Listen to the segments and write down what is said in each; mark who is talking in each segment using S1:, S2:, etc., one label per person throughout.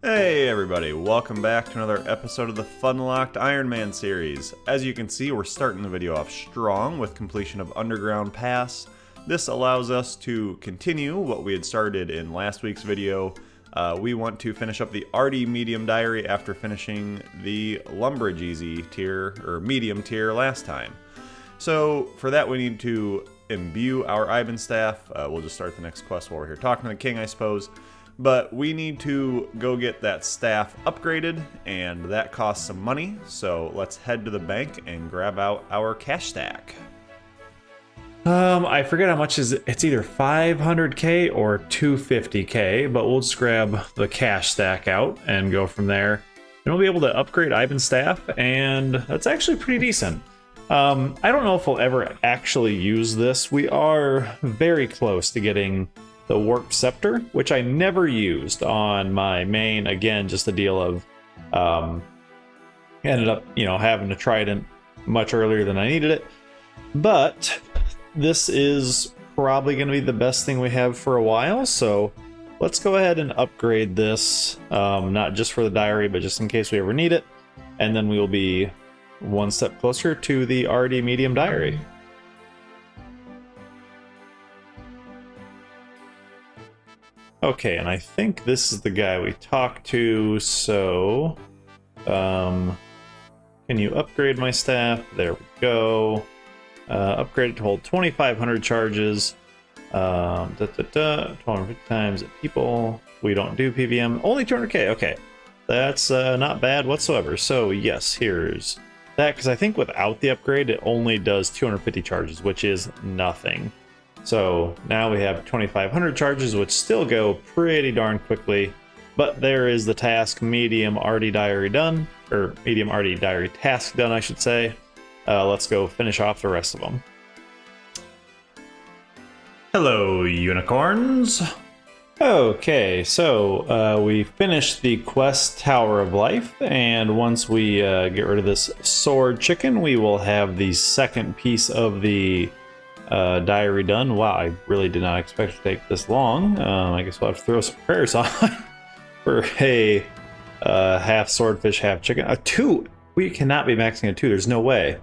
S1: Hey everybody, welcome back to another episode of the Funlocked Iron Man series. As you can see, we're starting the video off strong with completion of Underground Pass. This allows us to continue what we had started in last week's video. We want to finish up the Arty Medium Diary after finishing the Lumbridge Easy tier, or Medium tier last time. So for that we need to imbue our Ivan staff. We'll just start the next quest while we're here talking to the king, I suppose. But we need to go get that staff upgraded, and that costs some money, so let's head to the bank and grab out our cash stack.
S2: I forget how much is it. It's either 500k or 250k, but we'll just grab the cash stack out and go from there. And we'll be able to upgrade Ivan's staff, and that's actually pretty decent. I don't know if we'll ever actually use this. We are very close to getting the Warped Scepter, which I never used on my main. Again, just the deal of ended up, having a trident much earlier than I needed it. But this is probably going to be the best thing we have for a while, so let's go ahead and upgrade this, not just for the diary, but just in case we ever need it, and then we will be one step closer to the Arty Medium Diary. Okay, and I think this is the guy we talked to, so can you upgrade my staff? There we go. Upgrade it to hold 2,500 charges. 250 times people. We don't do PVM. Only 200k. Okay, that's not bad whatsoever. So yes, here's that, because I think without the upgrade, it only does 250 charges, which is nothing. So now we have 2,500 charges, which still go pretty darn quickly. But there is the task, Medium Arty Diary done, or Medium Arty Diary task done, I should say. Let's go finish off the rest of them. Hello, unicorns. Okay, so we finished the quest Tower of Life, and once we get rid of this sword chicken, we will have the second piece of the diary done. Wow, I really did not expect it to take this long. I guess we'll have to throw some prayers on for a half swordfish, half chicken. A 2! We cannot be maxing a 2, there's no way.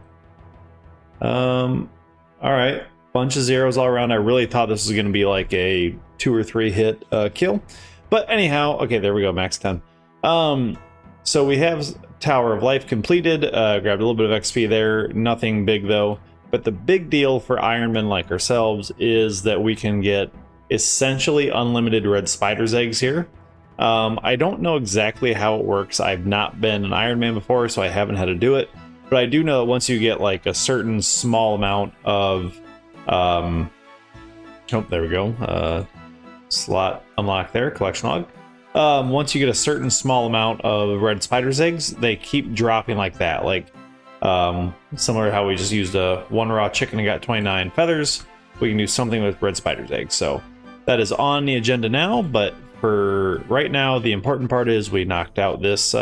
S2: Alright, bunch of zeros all around. I really thought this was going to be like a 2 or 3 hit kill. But anyhow, okay, there we go, max 10. So we have Tower of Life completed, grabbed a little bit of XP there, nothing big though. But the big deal for Ironmen like ourselves is that we can get essentially unlimited red spider's eggs here. I don't know exactly how it works. I've not been an Iron Man before, so I haven't had to do it. But I do know that once you get like a certain small amount of... oh, there we go. Slot unlocked there, collection log. Once you get a certain small amount of red spider's eggs, they keep dropping like that. Like, similar to how we just used a 1 raw chicken and got 29 feathers, we can do something with red spider's eggs. So that is on the agenda now, but for right now, the important part is we knocked out this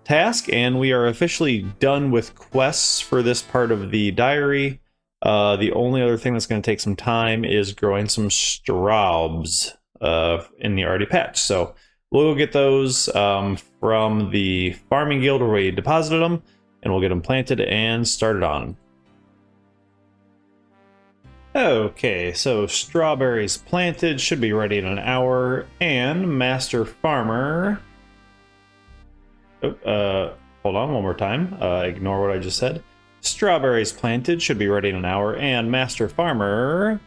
S2: task, and we are officially done with quests for this part of the diary. The only other thing that's going to take some time is growing some straubs in the Arty patch. So we'll go get those from the farming guild where we deposited them, and we'll get them planted and started on. Okay, so strawberries planted, should be ready in an hour, and Master Farmer... hold on one more time, ignore what I just said. Strawberries planted, should be ready in an hour, and Master Farmer...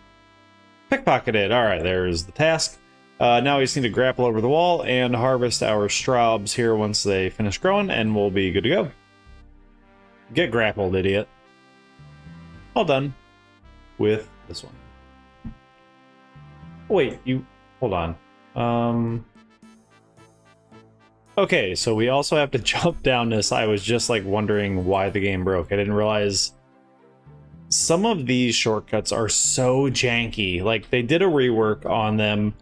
S2: pickpocketed. Alright, there's the task. Now we just need to grapple over the wall and harvest our straubs here once they finish growing, and we'll be good to go. Get grappled, idiot. All done with this one. Wait, you... hold on. Okay, so we also have to jump down this. I was just like wondering why the game broke. I didn't realize some of these shortcuts are so janky. Like, they did a rework on them,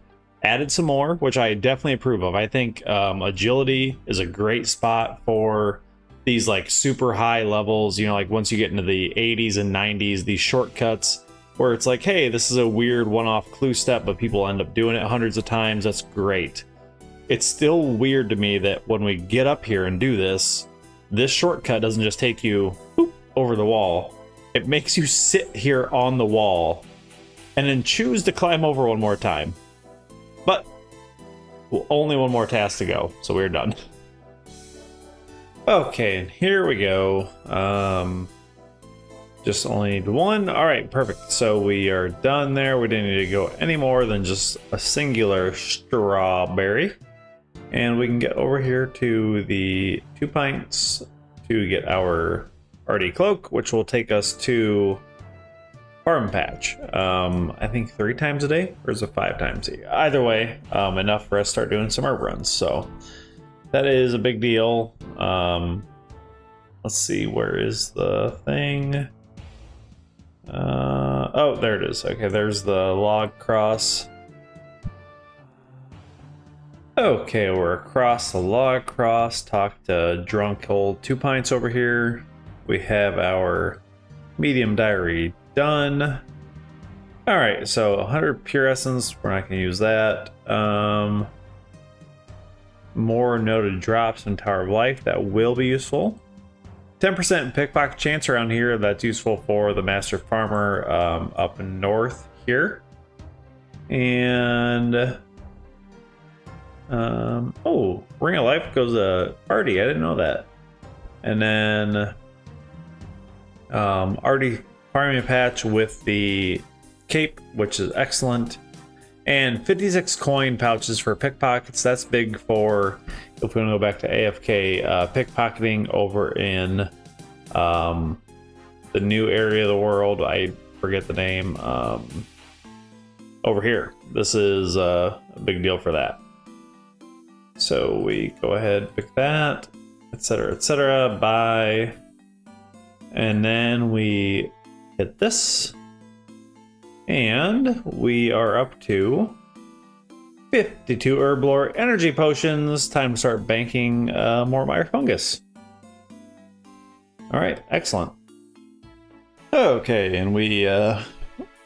S2: added some more, which I definitely approve of. I think agility is a great spot for these like super high levels, like once you get into the 80s and 90s, these shortcuts where it's like, hey, this is a weird one-off clue step, but people end up doing it hundreds of times. That's great. it's still weird to me that when we get up here and do this, this shortcut doesn't just take you boop, over the wall. It makes you sit here on the wall and then choose to climb over one more time. But only one more task to go, so we're done. Okay, and here we go. Just only need one. All right, perfect. So we are done there. We didn't need to go any more than just a singular strawberry. And we can get over here to the 2 pints to get our RD cloak, which will take us to Farm Patch. I think 3 times a day, or is it 5 times? Either way, enough for us to start doing some herb runs. So that is a big deal. Let's see, where is the thing? Oh, there it is. Okay, there's the log cross. Okay, we're across the log cross. Talk to drunk old 2 pints over here. We have our medium diary done. All right, so 100 pure essence. We're not going to use that. More noted drops in Tower of Life. That will be useful. 10% pickpocket chance around here. That's useful for the Master Farmer up north here. And oh, Ring of Life goes to Artie. I didn't know that. And then Artie farming a patch with the cape, which is excellent. And 56 coin pouches for pickpockets. That's big for if we want to go back to AFK pickpocketing over in the new area of the world. I forget the name. Over here. This is a big deal for that. So we go ahead, pick that, etc., buy. And then we hit this. And we are up to 52 Herblore energy potions. Time to start banking more Mire Fungus. All right, excellent. Okay, and we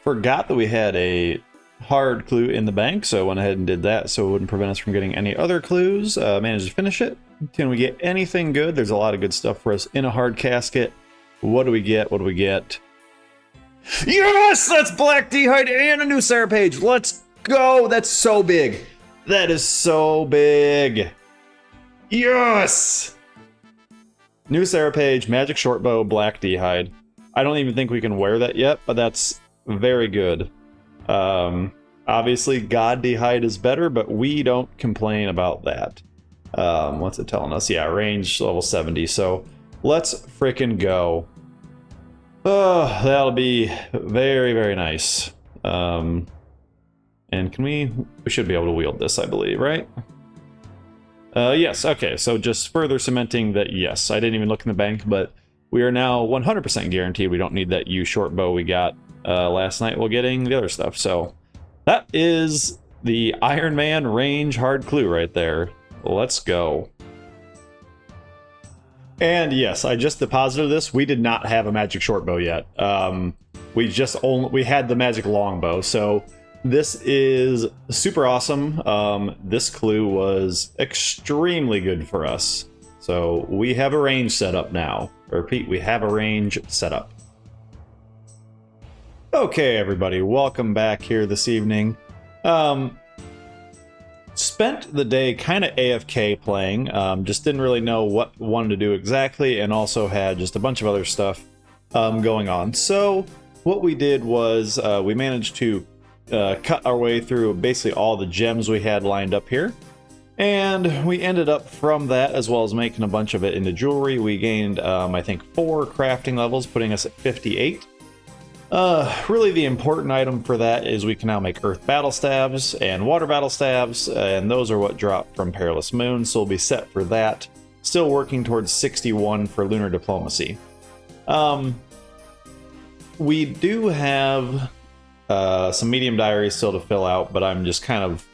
S2: forgot that we had a hard clue in the bank, so I went ahead and did that so it wouldn't prevent us from getting any other clues. Managed to finish it. Can we get anything good? There's a lot of good stuff for us in a hard casket. What do we get? What do we get? Yes, that's Black D'hide and a new Sarah page. Let's go. That's so big. That is so big. Yes. New Sarah page, Magic Shortbow, Black D'hide. I don't even think we can wear that yet, but that's very good. Obviously, God D'hide is better, but we don't complain about that. What's it telling us? Yeah, range level 70. So let's frickin' go. Oh, that'll be very, very nice. And can we should be able to wield this, I believe, right? Yes, okay, so just further cementing that, yes, I didn't even look in the bank, but we are now 100% guaranteed we don't need that U short bow we got last night while getting the other stuff. So that is the Iron Man range hard clue right there. Let's go. And yes, I just deposited this. We did not have a magic short bow yet. We had the magic longbow. So this is super awesome. This clue was extremely good for us. So we have a range set up now. I repeat, we have a range set up. Okay, everybody, welcome back here this evening. Spent the day kind of AFK playing, just didn't really know what wanted to do exactly, and also had just a bunch of other stuff going on. So what we did was we managed to cut our way through basically all the gems we had lined up here, and we ended up from that, as well as making a bunch of it into jewelry. We gained I think 4 crafting levels, putting us at 58. Really the important item for that is we can now make earth battle staves and water battle staves, and those are what drop from Perilous Moon, so we'll be set for that. Still working towards 61 for lunar diplomacy. We do have some medium diaries still to fill out, but I'm just kind of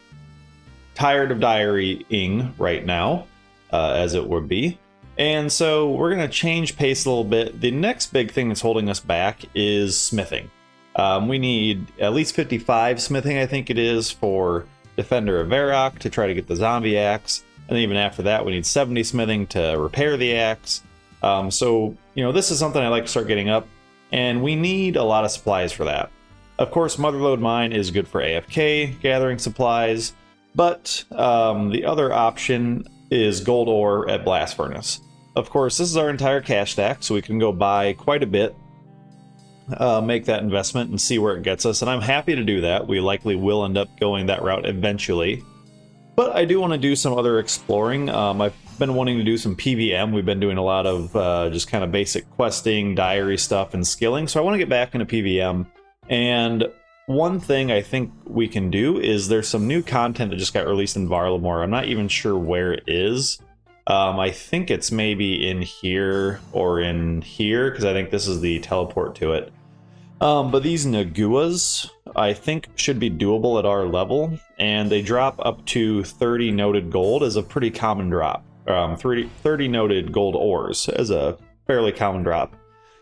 S2: tired of diarying right now, as it would be. And so we're going to change pace a little bit. The next big thing that's holding us back is smithing. We need at least 55 smithing, I think it is, for Defender of Varrock to try to get the zombie axe. And then even after that, we need 70 smithing to repair the axe. So, this is something I like to start getting up. And we need a lot of supplies for that. Of course, Motherlode Mine is good for AFK, gathering supplies. But the other option is gold ore at Blast Furnace. Of course, this is our entire cash stack, so we can go buy quite a bit. Make that investment and see where it gets us, and I'm happy to do that. We likely will end up going that route eventually, but I do want to do some other exploring. I've been wanting to do some PVM. We've been doing a lot of just kind of basic questing, diary stuff, and skilling, so I want to get back into PVM. And one thing I think we can do is there's some new content that just got released in Varlamore. I'm not even sure where it is. I think it's maybe in here or in here, because I think this is the teleport to it. But these Naguas, I think, should be doable at our level, and they drop up to 30 noted gold as a pretty common drop. 30 noted gold ores as a fairly common drop.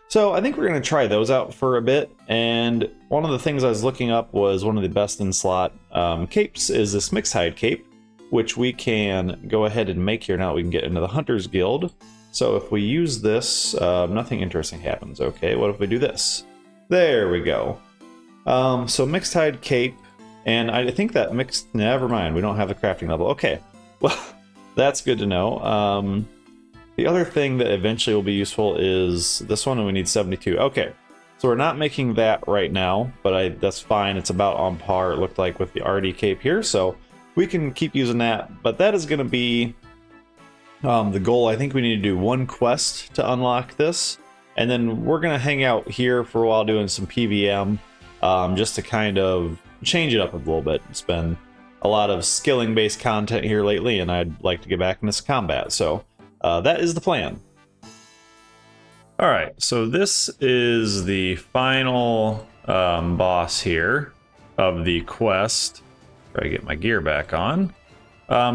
S2: So I think we're going to try those out for a bit, and one of the things I was looking up was one of the best in slot capes is this mixed hide cape, which we can go ahead and make here now that we can get into the Hunter's Guild. So if we use this, nothing interesting happens. Okay, what if we do this? There we go. So mixed hide cape, and I think that mixed, never mind, we don't have the crafting level. Okay, well, that's good to know. The other thing that eventually will be useful is this one, and we need 72. Okay, so we're not making that right now, but that's fine. It's about on par, it looked like, with the RD cape here, so we can keep using that. But that is going to be the goal. I think we need to do one quest to unlock this. And then we're going to hang out here for a while doing some PVM, just to kind of change it up a little bit. It's been a lot of skilling-based content here lately, and I'd like to get back into some combat. So that is the plan.
S1: All right, so this is the final boss here of the quest. Try to get my gear back on.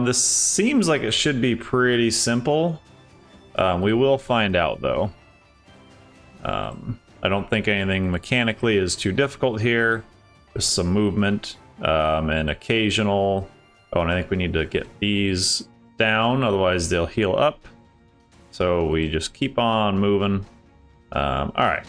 S1: This seems like it should be pretty simple. We will find out, though. I don't think anything mechanically is too difficult here. Just some movement and occasional... Oh, and I think we need to get these down, otherwise they'll heal up. So we just keep on moving. All right.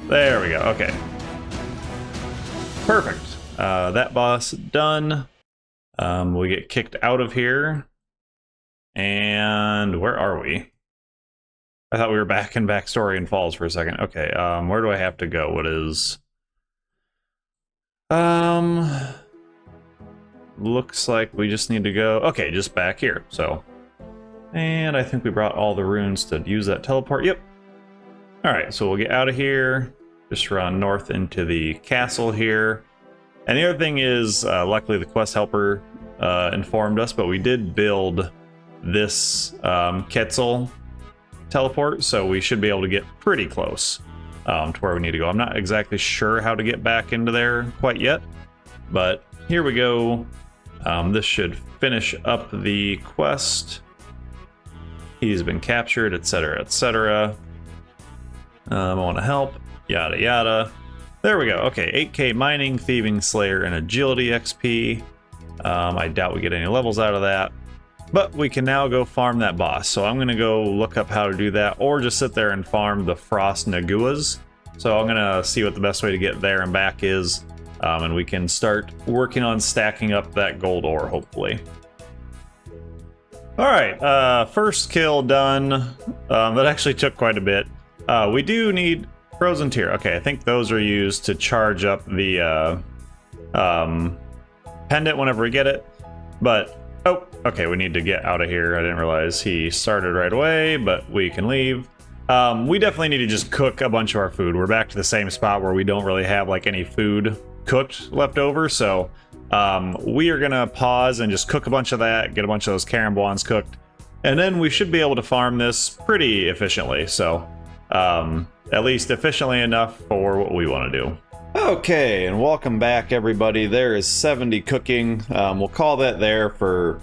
S1: There we go. Okay. Perfect. That boss done. We get kicked out of here. And where are we? I thought we were back in Backstory Falls for a second. Okay, where do I have to go? What is... looks like we just need to go... Okay, just back here, so... And I think we brought all the runes to use that teleport. Yep. Alright, so we'll get out of here. Just run north into the castle here. And the other thing is, luckily the quest helper informed us, but we did build this Quetzal teleport, so we should be able to get pretty close to where we need to go. I'm not exactly sure how to get back into there quite yet, but here we go. This should finish up the quest. He's been captured, etc., etc. I want to help. Yada yada. There we go. Okay, 8k mining, thieving, slayer, and agility XP. I doubt we get any levels out of that. But we can now go farm that boss. So I'm going to go look up how to do that, or just sit there and farm the Frost Naguas. So I'm going to see what the best way to get there and back is. And we can start working on stacking up that gold ore, hopefully. Alright, first kill done. That actually took quite a bit. We do need frozen tear. Okay, I think those are used to charge up the pendant whenever we get it. But, oh, okay, we need to get out of here. I didn't realize he started right away, but we can leave. We definitely need to just cook a bunch of our food. We're back to the same spot where we don't really have like any food cooked left over, so we are gonna pause and just cook a bunch of that, get a bunch of those carambons cooked, and then we should be able to farm this pretty efficiently. So at least efficiently enough for what we want to do.
S2: Okay, and welcome back, everybody. There is 70 cooking. We'll call that there for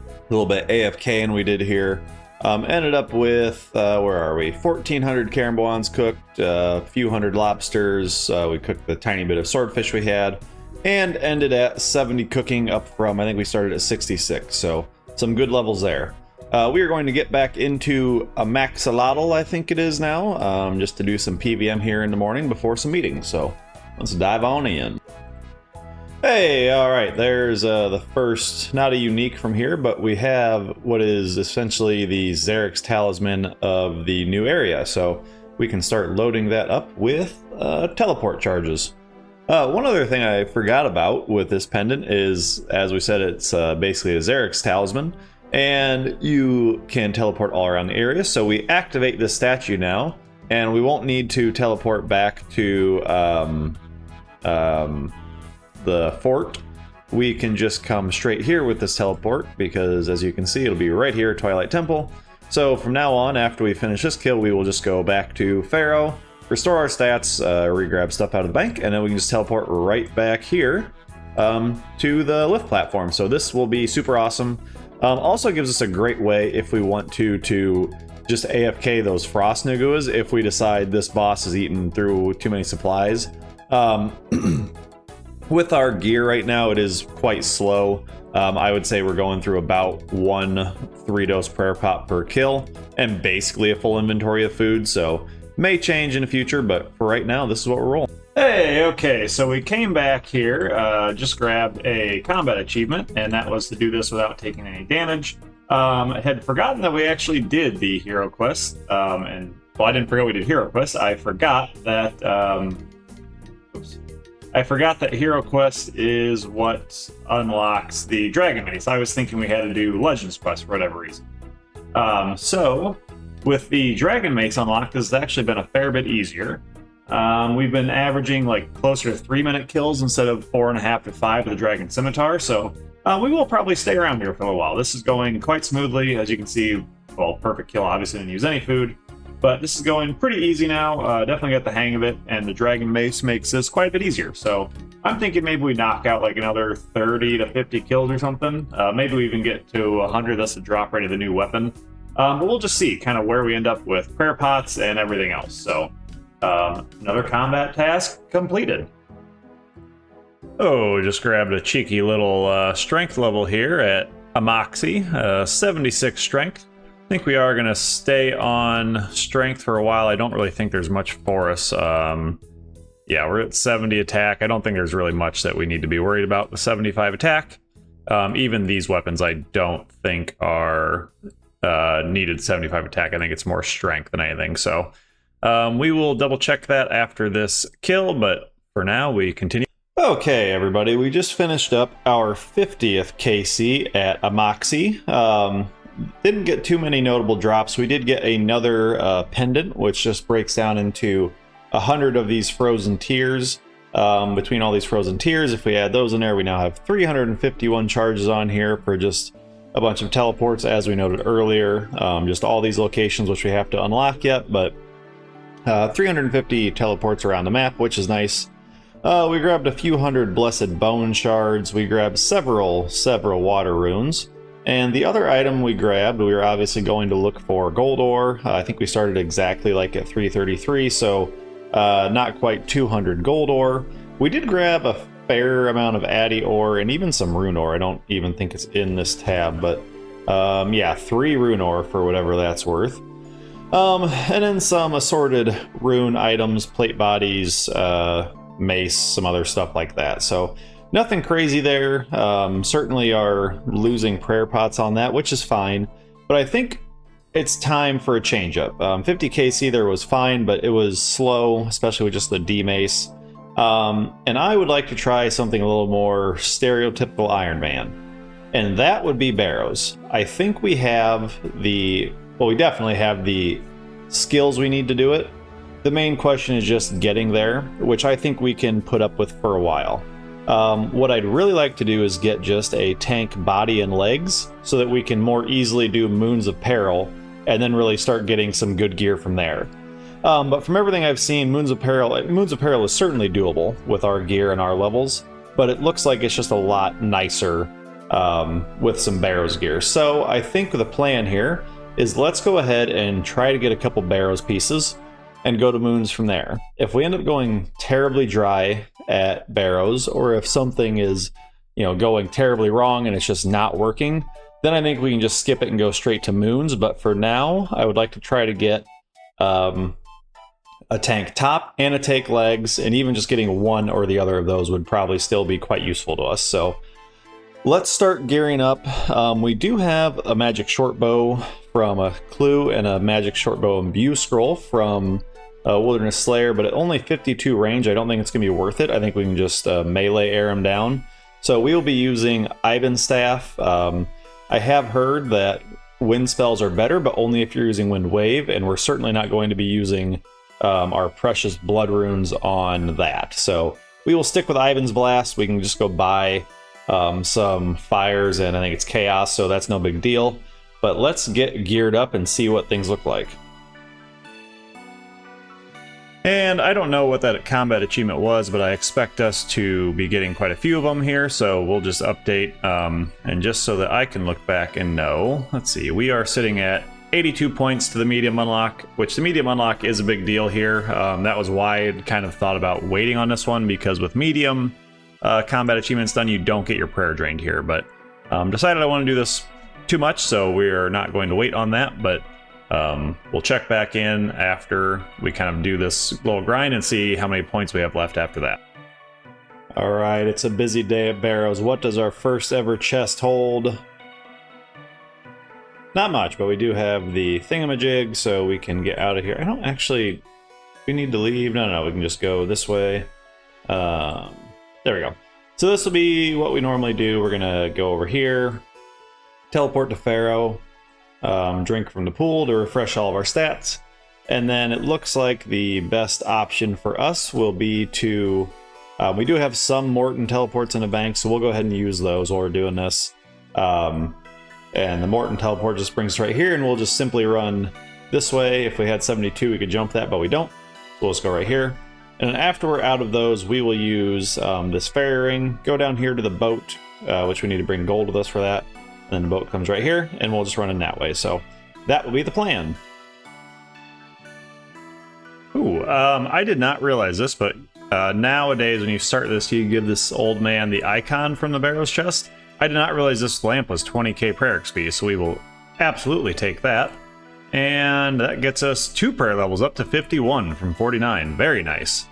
S2: a little bit AFK, and we did here. Ended up with, where are we? 1,400 caramboans cooked, a few hundred lobsters. We cooked the tiny bit of swordfish we had, and ended at 70 cooking up from, I think we started at 66. So some good levels there. We are going to get back into a maxolotl, I think it is now, just to do some PVM here in the morning before some meetings. So let's dive on in. Hey, all right, there's the first, not a unique from here, but we have what is essentially the Xerix talisman of the new area. So we can start loading that up with teleport charges. One other thing I forgot about with this pendant is, as we said, it's basically a Xerix talisman, and you can teleport all around the area. So we activate this statue now, and we won't need to teleport back to the fort. We can just come straight here with this teleport, because as you can see, it'll be right here, Twilight Temple. So from now on, after we finish this kill, we will just go back to Pharaoh, restore our stats, re-grab stuff out of the bank, and then we can just teleport right back here to the lift platform. So this will be super awesome. Also gives us a great way, if we want to just AFK those frost Naguas if we decide this boss is eating through too many supplies. With our gear right now, it is quite slow. I would say we're going through about 1 3-dose prayer pot per kill, and basically a full inventory of food, so may change in the future, but for right now, this is what we're rolling.
S1: Hey, okay, so we came back here, just grabbed a combat achievement, and that was to do this without taking any damage. I had forgotten that we actually did the hero quest, and, well, I didn't forget we did hero quest, I forgot that, I forgot that Hero Quest is what unlocks the Dragon Mace. I was thinking we had to do Legends Quest for whatever reason. So, with the Dragon Mace unlocked, this has actually been a fair bit easier. We've been averaging like closer to 3-minute kills instead of 4.5 to 5 with the Dragon Scimitar, so we will probably stay around here for a while. This is going quite smoothly, as you can see. Well, perfect kill, obviously didn't use any food. But this is going pretty easy now, definitely got the hang of it, and the Dragon Mace makes this quite a bit easier. So I'm thinking maybe we knock out like another 30 to 50 kills or something. Maybe we even get to 100, that's the drop rate of the new weapon. But we'll just see kind of where we end up with prayer pots and everything else. So another combat task completed. Oh, just grabbed a cheeky little strength level here at Amoxie, 76 strength. I think we are going to stay on strength for a while. I don't really think there's much for us. Yeah, we're at 70 attack. I don't think there's really much that we need to be worried about with 75 attack. Even these weapons I don't think are needed 75 attack. I think it's more strength than anything. So we will double check that after this kill, but for now we continue. Okay, everybody, we just finished up our 50th KC at Amoxie. Didn't get too many notable drops. We did get another pendant, which just breaks down into 100 of these frozen tears. Between all these frozen tears, if we add those in there, we now have 351 charges on here for just a bunch of teleports, as we noted earlier. Just all these locations, which we have to unlock yet, but 350 teleports around the map, which is nice. We grabbed a few hundred blessed bone shards. We grabbed several water runes. And the other item we grabbed, we were obviously going to look for gold ore. I think we started exactly like at 333, so not quite 200 gold ore. We did grab a fair amount of addy ore and even some rune ore. I don't even think it's in this tab, but yeah, 3 rune ore for whatever that's worth. And then some assorted rune items, plate bodies, mace, some other stuff like that. So nothing crazy there. Certainly are losing prayer pots on that, which is fine. But I think it's time for a change up. 50 KC there was fine, but it was slow, especially with just the D mace. And I would like to try something a little more stereotypical Iron Man. And that would be Barrows. I think we have we definitely have the skills we need to do it. The main question is just getting there, which I think we can put up with for a while. What I'd really like to do is get just a tank body and legs so that we can more easily do Moons of Peril and then really start getting some good gear from there.
S2: But from everything I've seen, Moon's Apparel is certainly doable with our gear and our levels, but it looks like it's just a lot nicer with some Barrows gear. So I think the plan here is let's go ahead and try to get a couple Barrows pieces and go to Moons from there. If we end up going terribly dry at Barrows, or if something is, going terribly wrong and it's just not working, then I think we can just skip it and go straight to Moons. But for now, I would like to try to get a tank top and a tank legs, and even just getting one or the other of those would probably still be quite useful to us. So let's start gearing up. We do have a magic short bow from a Clue and a magic short bow imbue scroll from Wilderness Slayer, but at only 52 range, I don't think it's going to be worth it. I think we can just melee air him down. So we will be using Ivan's Staff. I have heard that wind spells are better, but only if you're using Wind Wave, and we're certainly not going to be using our precious blood runes on that. So we will stick with Ivan's Blast. We can just go buy some fires, and I think it's chaos, so that's no big deal. But let's get geared up and see what things look like.
S1: And I don't know what that combat achievement was, but I expect us to be getting quite a few of them here, so we'll just update, and just so that I can look back and know, let's see, we are sitting at 82 points to the medium unlock, which the medium unlock is a big deal here. That was why I kind of thought about waiting on this one, because with medium combat achievements done, you don't get your prayer drained here, but decided I want to do this too much, so we're not going to wait on that, but we'll check back in after we kind of do this little grind and see how many points we have left after that.
S2: All right, it's a busy day at Barrows. What does our first ever chest hold? Not much, but we do have the thingamajig, so we can get out of here. I don't actually... We need to leave? No, we can just go this way. There we go. So this will be what we normally do. We're going to go over here, teleport to Pharaoh, drink from the pool to refresh all of our stats, and then it looks like the best option for us will be to... we do have some Morton teleports in the bank, so we'll go ahead and use those while we're doing this. And the Morton teleport just brings us right here, and we'll just simply run this way. If we had 72, we could jump that, but we don't. So we'll just go right here. And then after we're out of those, we will use this fairy ring, go down here to the boat, which we need to bring gold with us for that. And then the boat comes right here, and we'll just run in that way. So that will be the plan.
S1: Ooh, I did not realize this, but nowadays when you start this, you give this old man the icon from the Barrows chest. I did not realize this lamp was 20k prayer XP, so we will absolutely take that. And that gets us 2 prayer levels up to 51 from 49. Very nice.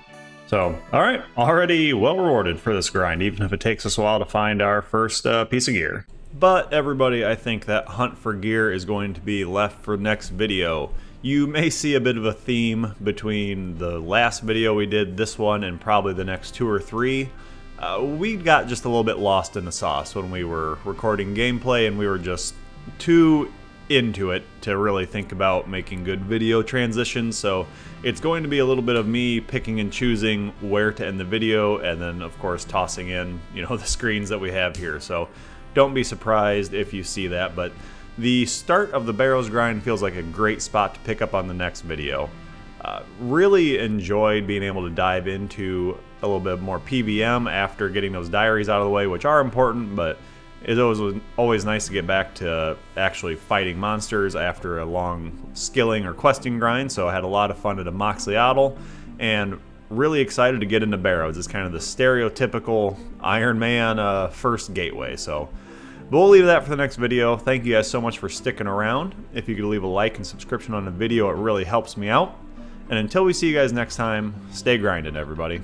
S1: So, alright, already well rewarded for this grind, even if it takes us a while to find our first piece of gear. But everybody, I think that hunt for gear is going to be left for next video. You may see a bit of a theme between the last video we did, this one, and probably the next 2 or 3. We got just a little bit lost in the sauce when we were recording gameplay, and we were just too into it to really think about making good video transitions. So it's going to be a little bit of me picking and choosing where to end the video, and then of course tossing in, the screens that we have here. So don't be surprised if you see that, but the start of the Barrows grind feels like a great spot to pick up on the next video. Really enjoyed being able to dive into a little bit more PVM after getting those diaries out of the way, which are important, but it was always nice to get back to actually fighting monsters after a long skilling or questing grind. So I had a lot of fun at a Moxliatl, and really excited to get into Barrows. It's kind of the stereotypical Iron Man first gateway. So but we'll leave that for the next video. Thank you guys so much for sticking around. If you could leave a like and subscription on the video, it really helps me out. And until we see you guys next time, stay grinding, everybody.